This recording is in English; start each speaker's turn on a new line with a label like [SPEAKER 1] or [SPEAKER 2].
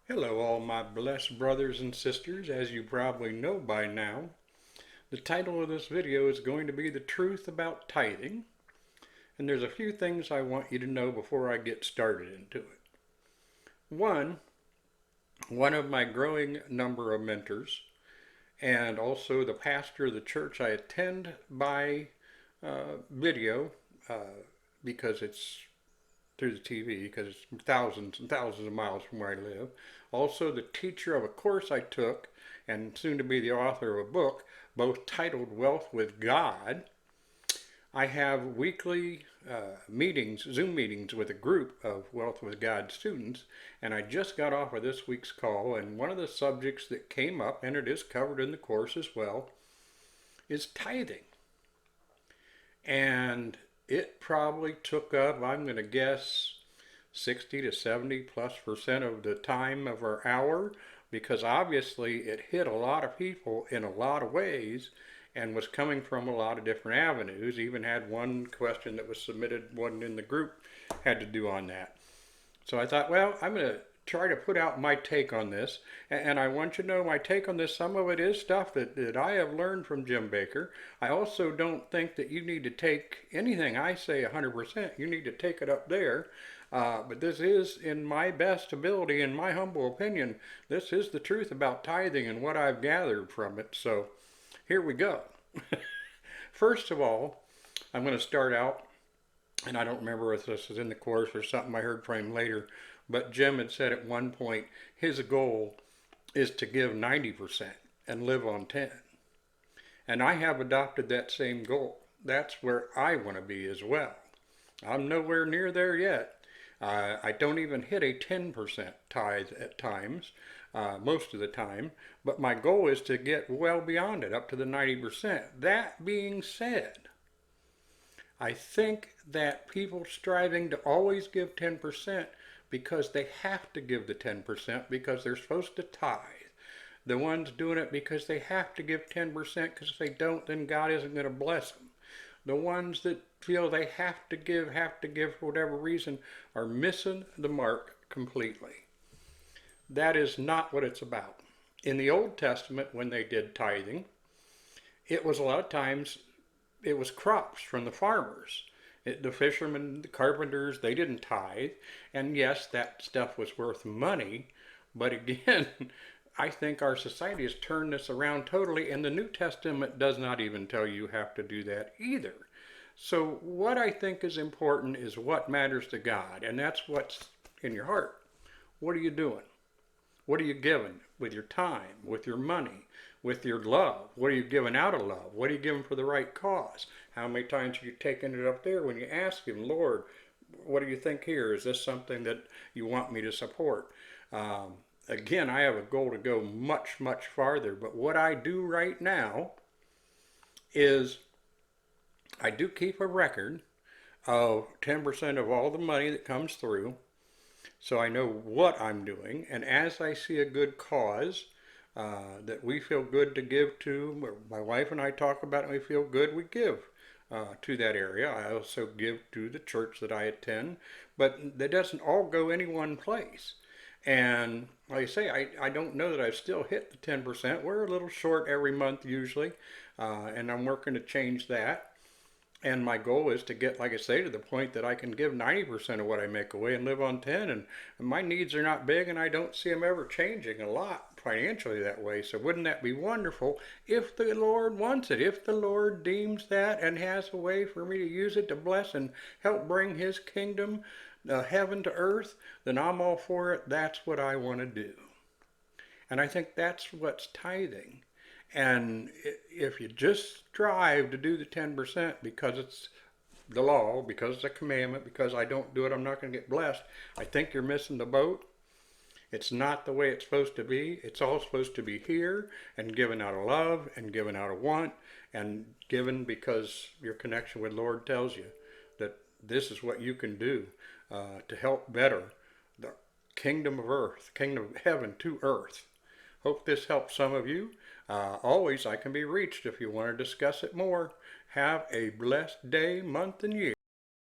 [SPEAKER 1] Hello, all my blessed brothers and sisters. As you probably know by now, the title of this video is going to be The Truth About Tithing. And there's a few things I want you to know before I get started into it. One of my growing number of mentors, and also the pastor of the church I attend by video because it's through the TV, because it's thousands and thousands of miles from where I live. Also, the teacher of a course I took, and soon to be the author of a book, both titled Wealth with God. I have weekly Zoom meetings with a group of Wealth with God students, and I just got off of this week's call, and one of the subjects that came up, and it is covered in the course as well, is tithing. And it probably took up, I'm going to guess, 60 to 70+% of the time of our hour, because obviously it hit a lot of people in a lot of ways and was coming from a lot of different avenues. Even had one question that was submitted, wasn't in the group, had to do on that. So I thought, well, I'm going to try to put out my take on this. And I want you to know my take on this. Some of it is stuff that I have learned from Jim Bakker. I also don't think that you need to take anything I say 100%. You need to take it up there. But this is, in my best ability, in my humble opinion, this is the truth about tithing and what I've gathered from it. So here we go. First of all, I'm going to start out, and I don't remember if this is in the course or something I heard from him later, but Jim had said at one point his goal is to give 90% and live on 10. And I have adopted that same goal. That's where I want to be as well. I'm nowhere near there yet. I don't even hit a 10% tithe at times, most of the time, but my goal is to get well beyond it, up to the 90%. That being said, I think that people striving to always give 10% because they have to give the 10% because they're supposed to tithe. The ones doing it because they have to give 10% because if they don't, then God isn't going to bless them. The ones that feel they have to give for whatever reason are missing the mark completely. That is not what it's about. In the Old Testament, when they did tithing, it was a lot of times, it was crops from the farmers. The fishermen, the carpenters, they didn't tithe. And yes, that stuff was worth money. But again, I think our society has turned this around totally, and the New Testament does not even tell you have to do that either. So what I think is important is what matters to God, and that's what's in your heart. What are you doing? What are you giving with your time, with your money, with your love? What are you giving out of love? What are you giving for the right cause? How many times are you taking it up there when you ask Him, Lord, what do you think here? Is this something that you want me to support? Again, I have a goal to go much, much farther, but what I do right now is I do keep a record of 10% of all the money that comes through, so I know what I'm doing, and as I see a good cause that we feel good to give to, my wife and I talk about it, and we feel good, we give to that area. I also give to the church that I attend, but that doesn't all go any one place. And like I say, I don't know that I've still hit the 10%. We're a little short every month usually, and I'm working to change that. And my goal is to get, like I say, to the point that I can give 90% of what I make away and live on 10. And my needs are not big, and I don't see them ever changing a lot financially that way. So wouldn't that be wonderful if the Lord wants it, if the Lord deems that and has a way for me to use it to bless and help bring His kingdom, heaven to earth, then I'm all for it. That's what I want to do. And I think that's what's tithing. And if you just strive to do the 10% because it's the law, because it's a commandment, because I don't do it, I'm not going to get blessed, I think you're missing the boat. It's not the way it's supposed to be. It's all supposed to be here and given out of love and given out of want and given because your connection with Lord tells you that this is what you can do to help better the kingdom of earth, kingdom of heaven to earth. Hope this helps some of you. Always, I can be reached if you want to discuss it more. Have a blessed day, month, and year.